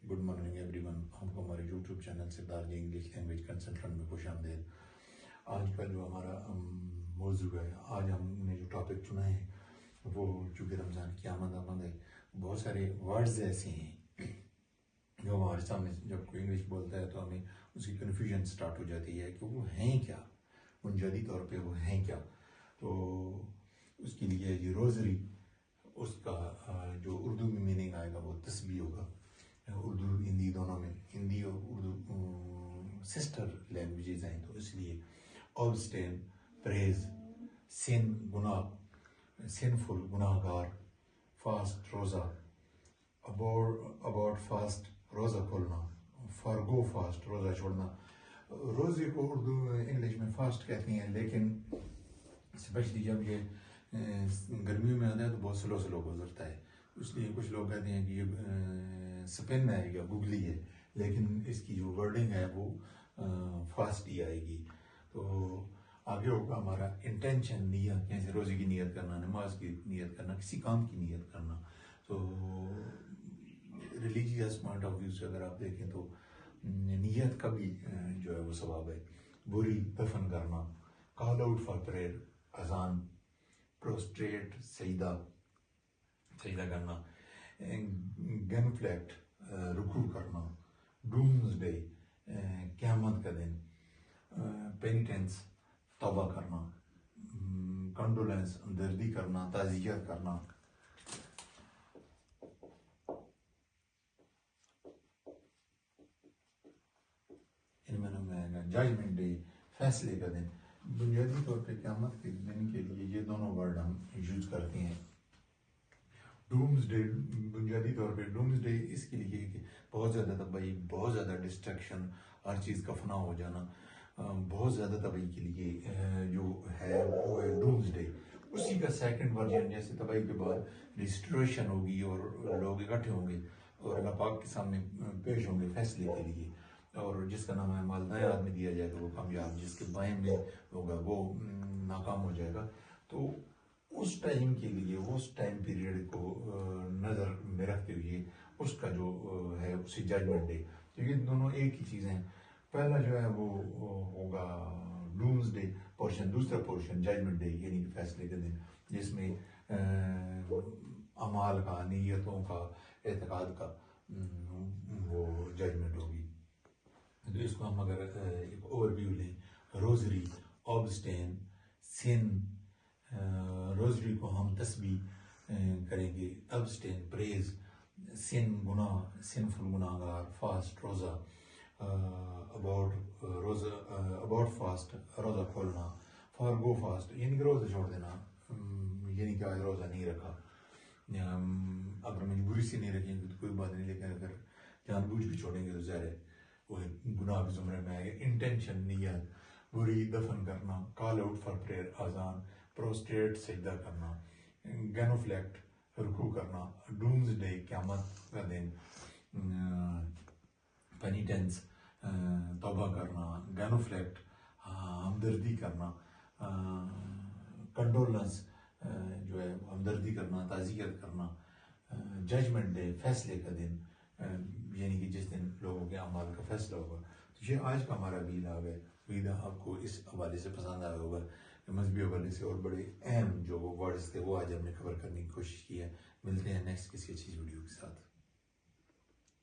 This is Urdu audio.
Good morning every one. ہم کو ہمارے یوٹیوب چینل سردار جی انگلش لینگویج کنسلٹنٹ میں خوش آمدید. آج کا جو ہمارا موضوع ہے، آج ہم نے جو ٹاپک چنا ہے وہ چونکہ رمضان کی آمد ہے، بہت سارے ورڈز ایسے ہیں جو ہمارے سامنے جب کوئی انگلش بولتا ہے تو ہمیں اس کی کنفیوژن سٹارٹ ہو جاتی ہے کہ وہ ہیں کیا، بنیادی طور پہ وہ ہیں کیا. تو اس کے لیے یہ روزری، اس کا جو اردو میں میننگ آئے گا وہ تسبیح ہوگا. اردو ہندی دونوں میں، ہندی اور اردو سسٹر لینگویجز ہیں، تو اس لیے آبسٹین پریز، سن گناہ، سنفل گناہ گار، فاسٹ روزہ، اباؤٹ فاسٹ روزہ کھولنا، فارگو فاسٹ روزہ چھوڑنا. روزے کو اردو انگلش میں فاسٹ کہتے ہیں، لیکن اسپیشلی جب یہ گرمیوں میں آتا ہے تو بہت سلو گزرتا ہے. اس لیے کچھ لوگ کہتے ہیں کہ یہ سپن ہے یا گگلی ہے، لیکن اس کی جو ورڈنگ ہے وہ فاسٹ ہی آئے گی. تو آگے ہوگا ہمارا انٹینشن، نیت، جیسے روزے کی نیت کرنا، نماز کی نیت کرنا، کسی کام کی نیت کرنا. تو ریلیجیس پوائنٹ آف ویو سے اگر آپ دیکھیں تو نیت کا بھی جو ہے وہ ثواب ہے. بری دفن کرنا، کال آؤٹ فار پریئر، اذان، پروسٹریٹ سجدہ کرنا، گینفلیکٹ رکوع کرنا، ڈومز ڈے قیامت کا دن، پینیٹنس توبہ کرنا، کنڈولنس ہمدردی کرنا، تعزیت کرنا. ان معنوں میں آئے گا ججمنٹ ڈے، فیصلے کا دن. بنیادی طور پہ قیامت کے دن کے لیے یہ دونوں ورڈ ہم یوز کرتے ہیں. ڈومز ڈے، بنیادی طور پہ ڈومز ڈے اس کے لیے کہ بہت زیادہ تباہی، بہت زیادہ ڈسٹریکشن، ہر چیز کا فنا ہو جانا، بہت زیادہ تباہی کے لیے جو ہے وہ ہے ڈومز ڈے. اسی کا سیکنڈ ورژن، جیسے تباہی کے بعد ریسٹوریشن ہوگی اور لوگ اکٹھے ہوں گے اور اللہ پاک کے سامنے پیش ہوں گے فیصلے کے لیے، اور جس کا نام ہے مالدائیں آدمی دیا جائے گا وہ کامیاب، جس کے بائیں میں ہوگا وہ ناکام ہو جائے گا. تو اس ٹائم کے لیے، اس ٹائم پیریڈ کو نظر میں رکھتے ہوئے اس کا جو ہے اسی ججمنٹ ڈے. تو یہ دونوں ایک ہی چیزیں ہیں. پہلا جو ہے وہ ہوگا ڈومز ڈے پورشن، دوسرا پورشن ججمنٹ ڈے یعنی کہ فیصلے کے دن، جس میں اعمال کا، نیتوں کا، اعتقاد کا وہ ججمنٹ ہوگی. تو اس کو ہم اگر ایک اوور ویو لیں، روزری، آبسٹین، سن، روزری کو ہم تسبیح کریں گے، ابسٹین پریز، سن گناہ، سنفل گناہ گار، فاسٹ روزہ، اباؤٹ فاسٹ روزہ کھولنا، فارگو فاسٹ یعنی کہ روزہ چھوڑ دینا، یعنی کہ آج روزہ نہیں رکھا. اگر مجبوری سے نہیں رکھیں گے تو کوئی بات نہیں، لیکن اگر جان بوجھ کے چھوڑیں گے تو ظاہر ہے وہ گناہ کے زمرے میں آئے گا. انٹینشن، نیت، بری دفن کرنا، کال آؤٹ فار پریئر اذان، پروسٹریٹ سجدہ کرنا، گینوفلیکٹ رکوع کرنا، ڈومز ڈے قیامت کا دن، پینیٹنس توبہ کرنا، گینوفلیکٹ ہمدردی کرنا، کنڈولنس جو ہے ہمدردی کرنا، تعزیت کرنا، ججمنٹ ڈے فیصلے کا دن یعنی کہ جس دن لوگوں کے اعمال کا فیصلہ ہوگا. تو یہ آج کا ہمارا ویلاگ ہے. امید آپ کو اس حوالے سے پسند آیا ہوگا. مذہبی حوالے سے اور بڑے اہم جو ورڈز تھے وہ آج ہم نے کور کرنے کی کوشش کی ہے. ملتے ہیں نیکسٹ کسی اچھی ویڈیو کے ساتھ.